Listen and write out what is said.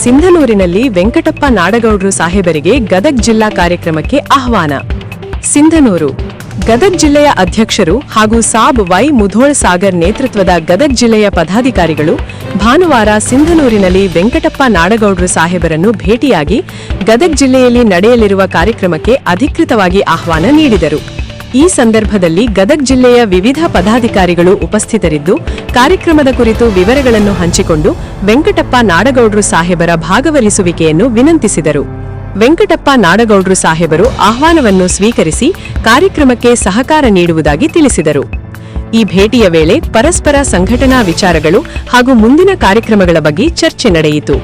ಸಿಂಧನೂರಿನಲ್ಲಿ ವೆಂಕಟಪ್ಪ ನಾಡಗೌಡ್ರು ಸಾಹೇಬರಿಗೆ ಗದಗ್ ಜಿಲ್ಲಾ ಕಾರ್ಯಕ್ರಮಕ್ಕೆ ಆಹ್ವಾನ. ಸಿಂಧನೂರು ಗದಗ್ ಜಿಲ್ಲೆಯ ಅಧ್ಯಕ್ಷರು ಹಾಗೂ ಸಾಬ್ ವೈ ಮುಧೋಳ್ ಸಾಗರ್ ನೇತೃತ್ವದ ಗದಗ್ ಜಿಲ್ಲೆಯ ಪದಾಧಿಕಾರಿಗಳು ಭಾನುವಾರ ಸಿಂಧನೂರಿನಲ್ಲಿ ವೆಂಕಟಪ್ಪ ನಾಡಗೌಡ್ರು ಸಾಹೇಬರನ್ನು ಭೇಟಿಯಾಗಿ ಗದಗ್ ಜಿಲ್ಲೆಯಲ್ಲಿ ನಡೆಯಲಿರುವ ಕಾರ್ಯಕ್ರಮಕ್ಕೆ ಅಧಿಕೃತವಾಗಿ ಆಹ್ವಾನ ನೀಡಿದರು. ಈ ಸಂದರ್ಭದಲ್ಲಿ ಗದಗ್ ಜಿಲ್ಲೆಯ ವಿವಿಧ ಪದಾಧಿಕಾರಿಗಳು ಉಪಸ್ಥಿತರಿದ್ದು ಕಾರ್ಯಕ್ರಮದ ಕುರಿತು ವಿವರಗಳನ್ನು ಹಂಚಿಕೊಂಡು ವೆಂಕಟಪ್ಪ ನಾಡಗೌಡ್ರು ಸಾಹೇಬರ ಭಾಗವಹಿಸುವಿಕೆಯನ್ನು ವಿನಂತಿಸಿದರು. ವೆಂಕಟಪ್ಪ ನಾಡಗೌಡ್ರು ಸಾಹೇಬರು ಆಹ್ವಾನವನ್ನು ಸ್ವೀಕರಿಸಿ ಕಾರ್ಯಕ್ರಮಕ್ಕೆ ಸಹಕಾರ ನೀಡುವುದಾಗಿ ತಿಳಿಸಿದರು. ಈ ಭೇಟಿಯ ವೇಳೆ ಪರಸ್ಪರ ಸಂಘಟನಾ ವಿಚಾರಗಳು ಹಾಗೂ ಮುಂದಿನ ಕಾರ್ಯಕ್ರಮಗಳ ಬಗ್ಗೆ ಚರ್ಚೆ ನಡೆಯಿತು.